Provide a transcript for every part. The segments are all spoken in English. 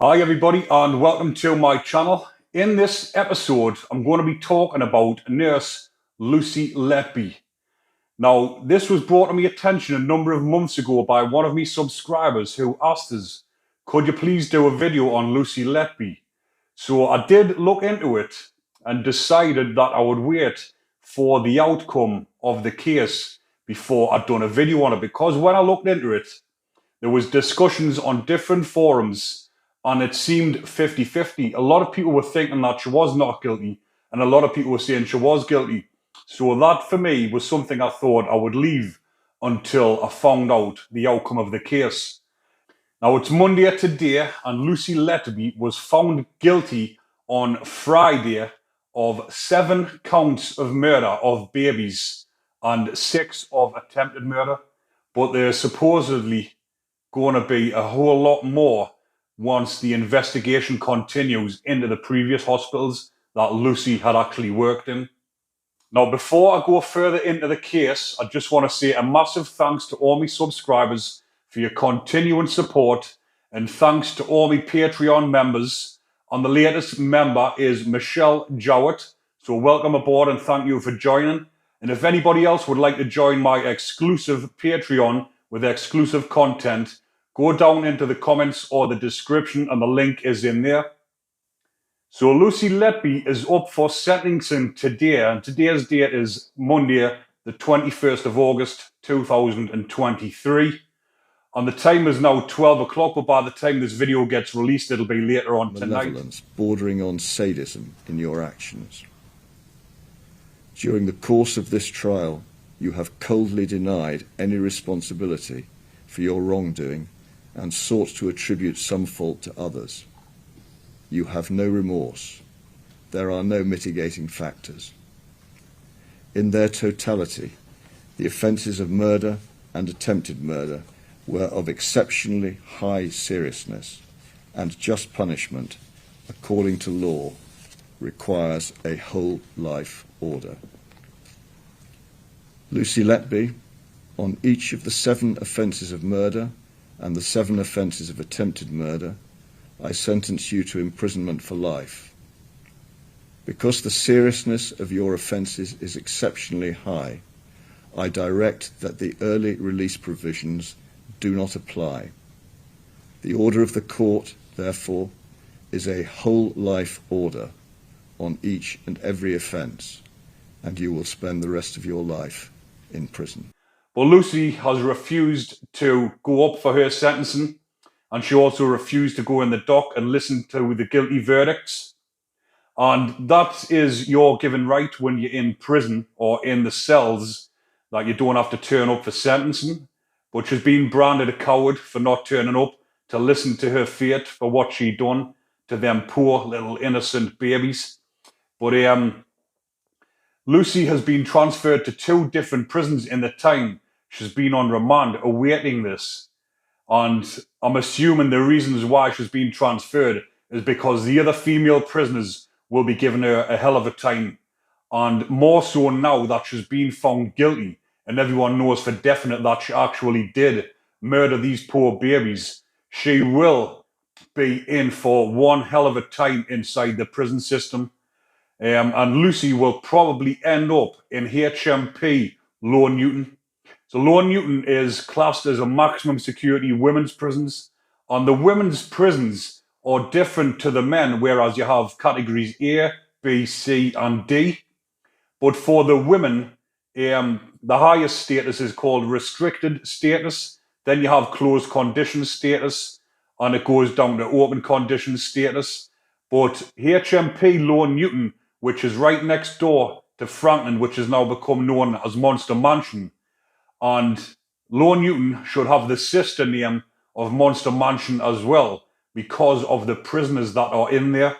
Hi everybody and welcome to my channel. In this episode I'm going to be talking about nurse Lucy Letby. Now this was brought to my attention a number of months ago by one of my subscribers who asked us, could you please do a video on Lucy Letby? So I did look into it and decided that I would wait for the outcome of the case before I'd done a video on it, because when I looked into it there was discussions on different forums and it seemed 50-50. A lot of people were thinking that she was not guilty and a lot of people were saying she was guilty. So that for me was something I thought I would leave until I found out the outcome of the case. Now it's Monday today and Lucy Letby was found guilty on Friday of 7 counts of murder of babies and 6 of attempted murder. But there's supposedly going to be a whole lot more once the investigation continues into the previous hospitals that Lucy had actually worked in. Now, before I go further into the case, I just want to say a massive thanks to all my subscribers for your continuing support, and thanks to all my Patreon members. And the latest member is Michelle Jowett. So welcome aboard and thank you for joining. And if anybody else would like to join my exclusive Patreon with exclusive content, go down into the comments or the description and the link is in there. So Lucy Letby is up for sentencing today, and today's date is Monday, the 21st of August 2023. And the time is now 12 o'clock, but by the time this video gets released, it'll be later on tonight. Malevolence bordering on sadism in your actions. During the course of this trial, you have coldly denied any responsibility for your wrongdoing and sought to attribute some fault to others. You have no remorse. There are no mitigating factors. In their totality, the offences of murder and attempted murder were of exceptionally high seriousness, and just punishment, according to law, requires a whole life order. Lucy Letby, on each of the 7 offences of murder and the 7 offences of attempted murder, I sentence you to imprisonment for life. Because the seriousness of your offences is exceptionally high, I direct that the early release provisions do not apply. The order of the court, therefore, is a whole life order on each and every offence, and you will spend the rest of your life in prison. Well, Lucy has refused to go up for her sentencing, and she also refused to go in the dock and listen to the guilty verdicts. And that is your given right when you're in prison or in the cells, that you don't have to turn up for sentencing. But she's been branded a coward for not turning up to listen to her fate for what she done to them poor little innocent babies. But Lucy has been transferred to 2 different prisons in the time she's been on remand awaiting this. And I'm assuming the reasons why she's been transferred is because the other female prisoners will be giving her a hell of a time. And more so now that she's been found guilty and everyone knows for definite that she actually did murder these poor babies, she will be in for one hell of a time inside the prison system. And Lucy will probably end up in HMP Lower Newton. So Lower Newton is classed as a maximum security women's prisons. And the women's prisons are different to the men, whereas you have categories A, B, C, and D. But for the women, the highest status is called restricted status. Then you have closed condition status, and it goes down to open condition status. But HMP Lower Newton, which is right next door to Franklin, which has now become known as Monster Mansion, and Lower Newton should have the sister name of Monster Mansion as well, because of the prisoners that are in there.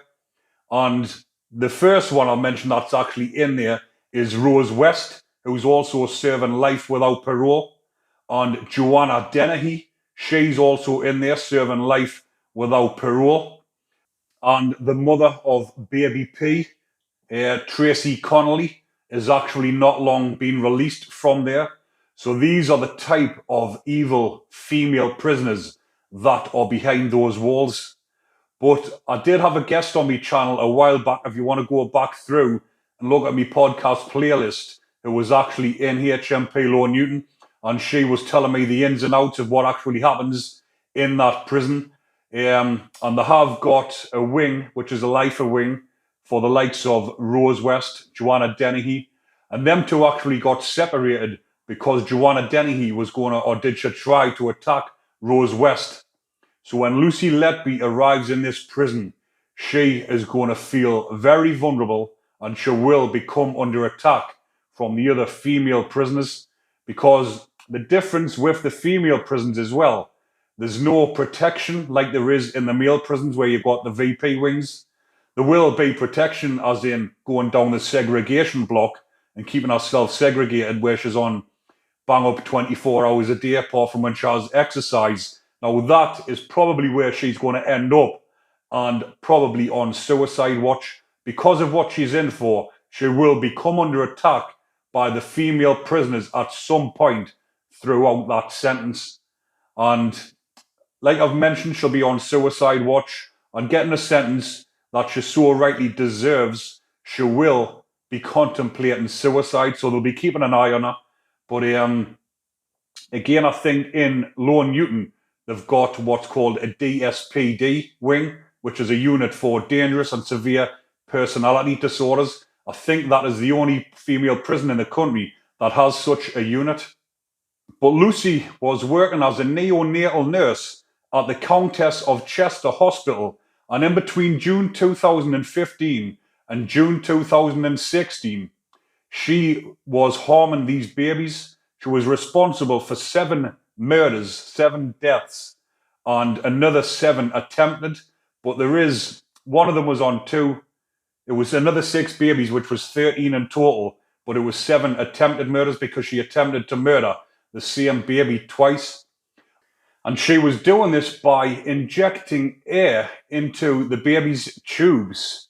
And the first one I'll mention that's actually in there is Rose West, who's also serving life without parole. And Joanna Dennehy, she's also in there serving life without parole. And the mother of baby P, Tracy Connolly, is actually not long been released from there. So these are the type of evil female prisoners that are behind those walls. But I did have a guest on my channel a while back, if you want to go back through and look at my podcast playlist, who was actually in HMP Low Newton, and she was telling me the ins and outs of what actually happens in that prison. And they have got a wing, which is a lifer wing, for the likes of Rose West, Joanna Dennehy, and them two actually got separated because Joanna Dennehy was going to, or did she try to attack Rose West. So when Lucy Letby arrives in this prison, she is going to feel very vulnerable, and she will become under attack from the other female prisoners, because the difference with the female prisons as well, there's no protection like there is in the male prisons where you've got the VP wings. There will be protection as in going down the segregation block and keeping ourselves segregated, where she's on bang up 24 hours a day apart from when she has exercise. Now that is probably where she's going to end up, and probably on suicide watch. Because of what she's in for, she will become under attack by the female prisoners at some point throughout that sentence. And like I've mentioned, she'll be on suicide watch and getting a sentence that she so rightly deserves. She will be contemplating suicide, so they'll be keeping an eye on her. But again, I think in Low Newton, they've got what's called a DSPD wing, which is a unit for dangerous and severe personality disorders. I think that is the only female prison in the country that has such a unit. But Lucy was working as a neonatal nurse at the Countess of Chester Hospital, and in between June 2015 and June 2016, she was harming these babies. She was responsible for 7 murders, 7 deaths, and another 7 attempted. But there is, one of them was on 2. It was another 6 babies, which was 13 in total, but it was 7 attempted murders because she attempted to murder the same baby twice. And she was doing this by injecting air into the baby's tubes,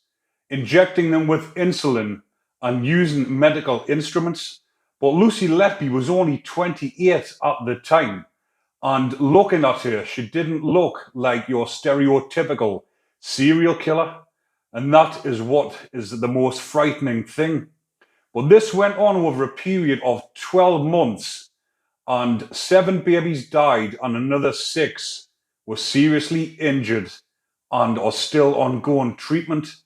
injecting them with insulin, and using medical instruments. But Lucy Letby was only 28 at the time. And looking at her, she didn't look like your stereotypical serial killer. And that is what is the most frightening thing. But this went on over a period of 12 months. And 7 babies died, and another 6 were seriously injured and are still ongoing treatment.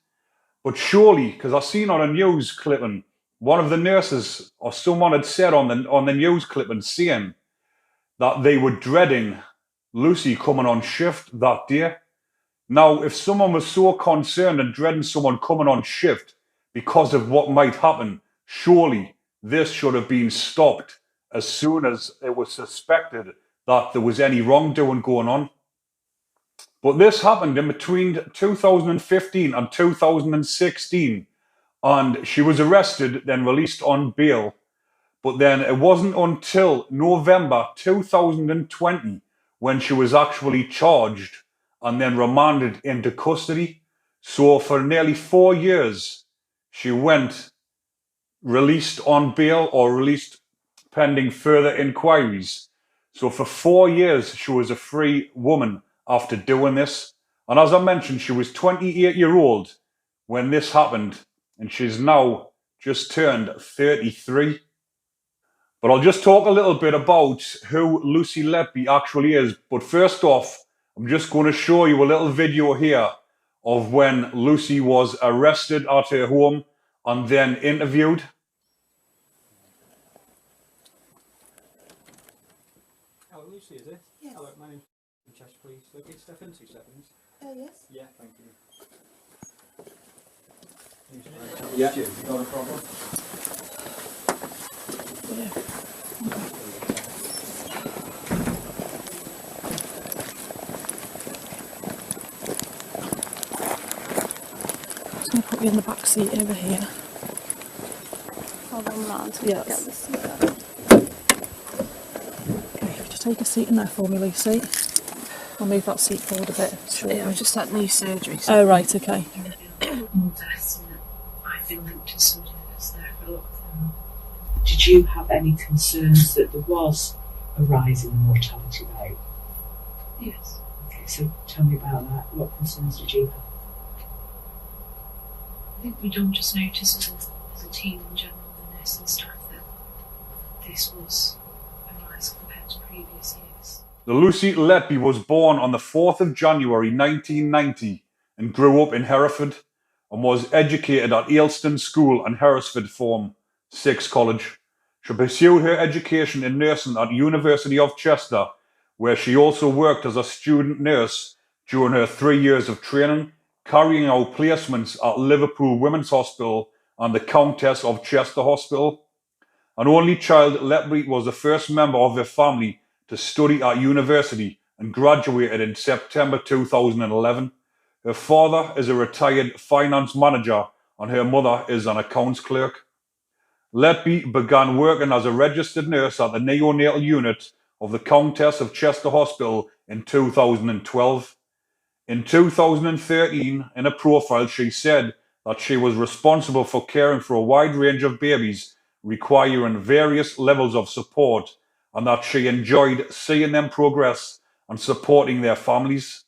But surely, because I seen on a news clipping, one of the nurses or someone had said on the news clipping saying that they were dreading Lucy coming on shift that day. Now, if someone was so concerned and dreading someone coming on shift because of what might happen, surely this should have been stopped as soon as it was suspected that there was any wrongdoing going on. But this happened in between 2015 and 2016, and she was arrested, then released on bail. But then it wasn't until November 2020 when she was actually charged and then remanded into custody. So for nearly 4 years, she went released on bail or released pending further inquiries. So for 4 years, she was a free woman after doing this. And as I mentioned, she was 28-year-old when this happened, and she's now just turned 33. But I'll just talk a little bit about who Lucy Letby actually is. But first off, I'm just going to show you a little video here of when Lucy was arrested at her home and then interviewed. Oh, Lucy, is it? Yes. Hello, my name's Chester, please. Look, it's Steph in 2 seconds. Yes. Yeah, thank you. Yeah, not a problem. Yeah. Just going to put you in the back seat over here. Hold on, man. Yes. Get this seat up. Okay, just take a seat in there for me, Lucy. I'll move that seat forward a bit. Yeah, I was just had knee surgery. So Oh, right, okay. I've been linked to somebody that's there for a lot of them. Did you have any concerns that there was a rise in the mortality rate? yes. Okay. So tell me about that. What concerns did you have? I think we'd all just noticed as a team in general, the nursing staff, that this was a rise compared to previous years. Lucy Letby was born on the 4th of January 1990 and grew up in Hereford and was educated at Ayleston School and Hereford Form 6 College. She pursued her education in nursing at University of Chester, where she also worked as a student nurse during her 3 years of training, carrying out placements at Liverpool Women's Hospital and the Countess of Chester Hospital. An only child, Letby was the first member of her family to study at university and graduated in September 2011. Her father is a retired finance manager and her mother is an accounts clerk. Letby began working as a registered nurse at the neonatal unit of the Countess of Chester Hospital in 2012. In 2013, in a profile, she said that she was responsible for caring for a wide range of babies requiring various levels of support, and that she enjoyed seeing them progress and supporting their families.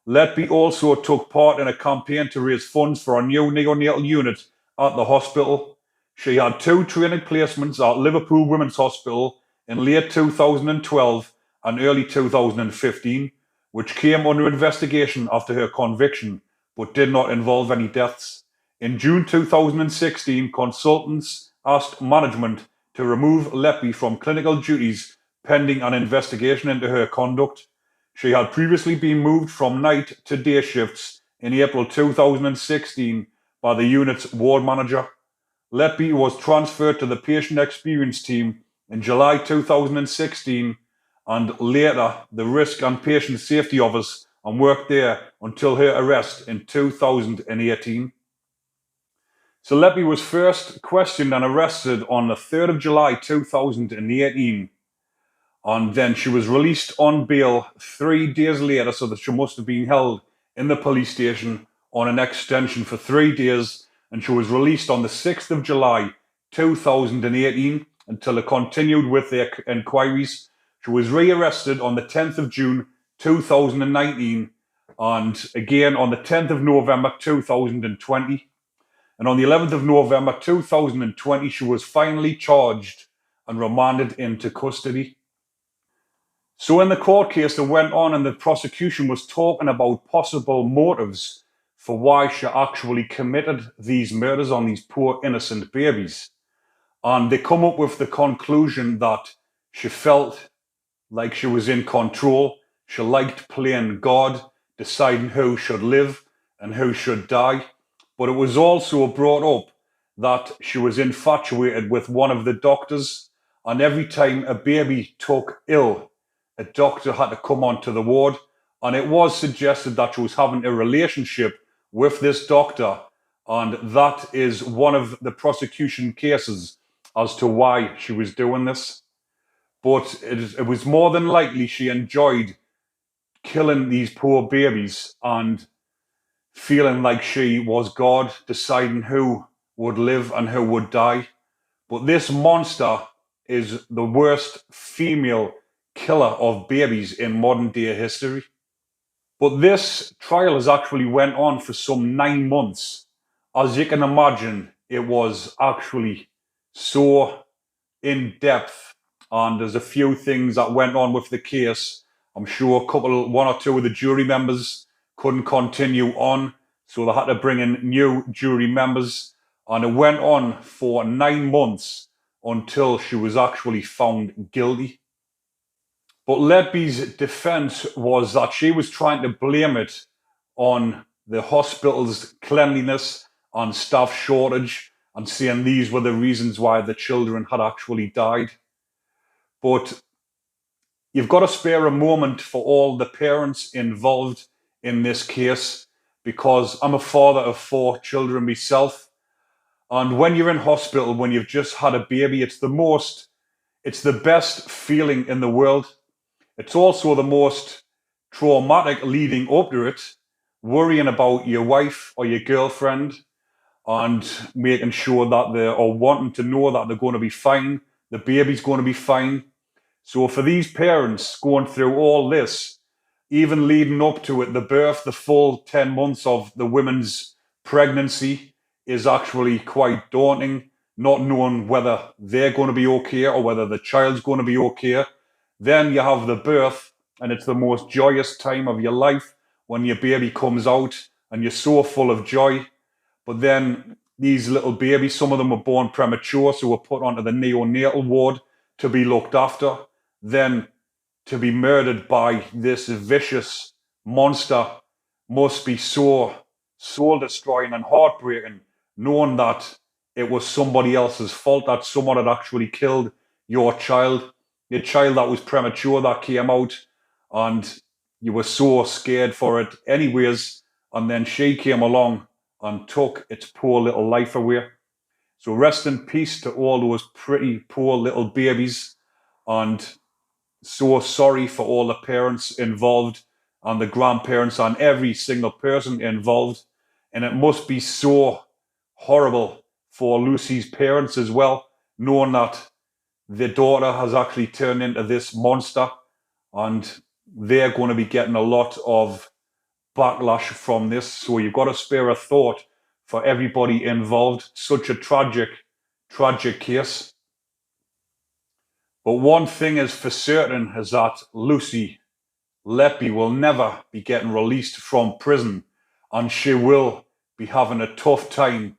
Letby also took part in a campaign to raise funds for a new neonatal unit at the hospital. She had 2 training placements at Liverpool Women's Hospital in late 2012 and early 2015, which came under investigation after her conviction, but did not involve any deaths. In June 2016, consultants asked management to remove Letby from clinical duties pending an investigation into her conduct. She had previously been moved from night to day shifts in April 2016 by the unit's ward manager. Letby was transferred to the patient experience team in July 2016 and later the risk and patient safety office, and worked there until her arrest in 2018. So Letby was first questioned and arrested on the 3rd of July 2018, and then she was released on bail 3 days later, so that she must have been held in the police station on an extension for 3 days, and she was released on the 6th of July 2018 until it continued with their inquiries. She was rearrested on the 10th of June 2019 and again on the 10th of November 2020. And on the 11th of November 2020, she was finally charged and remanded into custody. So in the court case that went on, and the prosecution was talking about possible motives for why she actually committed these murders on these poor innocent babies. And they come up with the conclusion that she felt like she was in control. She liked playing God, deciding who should live and who should die. But it was also brought up that she was infatuated with one of the doctors, and every time a baby took ill, a doctor had to come onto the ward, and it was suggested that she was having a relationship with this doctor, and that is one of the prosecution cases as to why she was doing this. But it was more than likely she enjoyed killing these poor babies and feeling like she was God, deciding who would live and who would die. But this monster is the worst female killer of babies in modern day history. But this trial has actually went on for some 9 months. As you can imagine, it was actually so in depth, and there's a few things that went on with the case. I'm sure one or two of the jury members couldn't continue on, so they had to bring in new jury members, and it went on for 9 months until she was actually found guilty. But Letby's defense was that she was trying to blame it on the hospital's cleanliness and staff shortage, and saying these were the reasons why the children had actually died. But you've got to spare a moment for all the parents involved in this case, because I'm a father of 4 children myself. And when you're in hospital, when you've just had a baby, it's the best feeling in the world. It's also the most traumatic leading up to it, worrying about your wife or your girlfriend and making sure that or wanting to know that they're going to be fine, the baby's going to be fine. So for these parents going through all this, even leading up to it, the birth, the full 10 months of the women's pregnancy is actually quite daunting, not knowing whether they're going to be okay or whether the child's going to be okay. Then you have the birth, and it's the most joyous time of your life when your baby comes out and you're so full of joy. But then these little babies, some of them were born premature, so were put onto the neonatal ward to be looked after, then to be murdered by this vicious monster must be so soul destroying and heartbreaking, knowing that it was somebody else's fault, that someone had actually killed your child that was premature that came out, and you were so scared for it anyways, and then she came along and took its poor little life away. So rest in peace to all those pretty poor little babies, and so sorry for all the parents involved and the grandparents and every single person involved. And it must be so horrible for Lucy's parents as well, knowing that their daughter has actually turned into this monster, and they're going to be getting a lot of backlash from this. So you've got to spare a thought for everybody involved. Such a tragic case. But one thing is for certain is that Lucy Letby will never be getting released from prison, and she will be having a tough time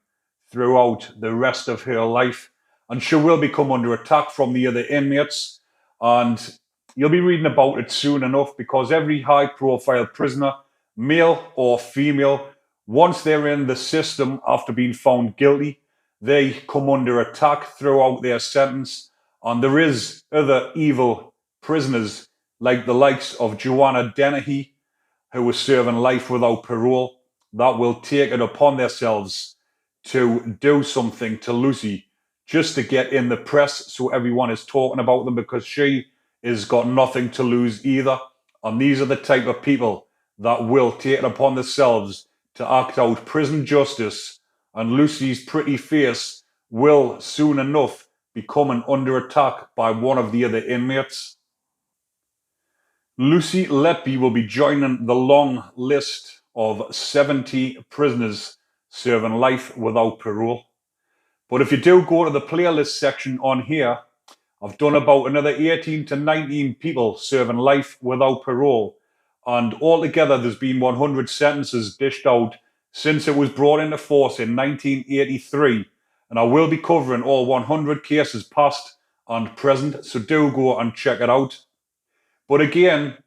throughout the rest of her life, and she will become under attack from the other inmates, and you'll be reading about it soon enough, because every high-profile prisoner, male or female, once they're in the system after being found guilty, they come under attack throughout their sentence. And there is other evil prisoners like the likes of Joanna Dennehy, who was serving life without parole, that will take it upon themselves to do something to Lucy just to get in the press so everyone is talking about them, because she has got nothing to lose either. And these are the type of people that will take it upon themselves to act out prison justice, and Lucy's pretty face will soon enough be coming under attack by one of the other inmates. Lucy Letby will be joining the long list of 70 prisoners serving life without parole. But if you do go to the playlist section on here, I've done about another 18 to 19 people serving life without parole. And altogether, there's been 100 sentences dished out since it was brought into force in 1983. And I will be covering all 100 cases past and present, so do go and check it out. But again,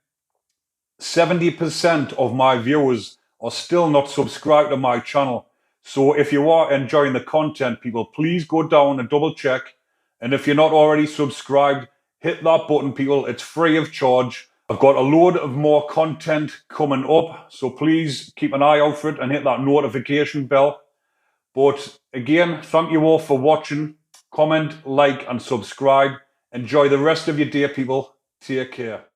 70% of my viewers are still not subscribed to my channel. So if you are enjoying the content, people, please go down and double check. And if you're not already subscribed, hit that button, people. It's free of charge. I've got a load of more content coming up, so please keep an eye out for it and hit that notification bell. But again, thank you all for watching. Comment, like, and subscribe. Enjoy the rest of your day, people. Take care.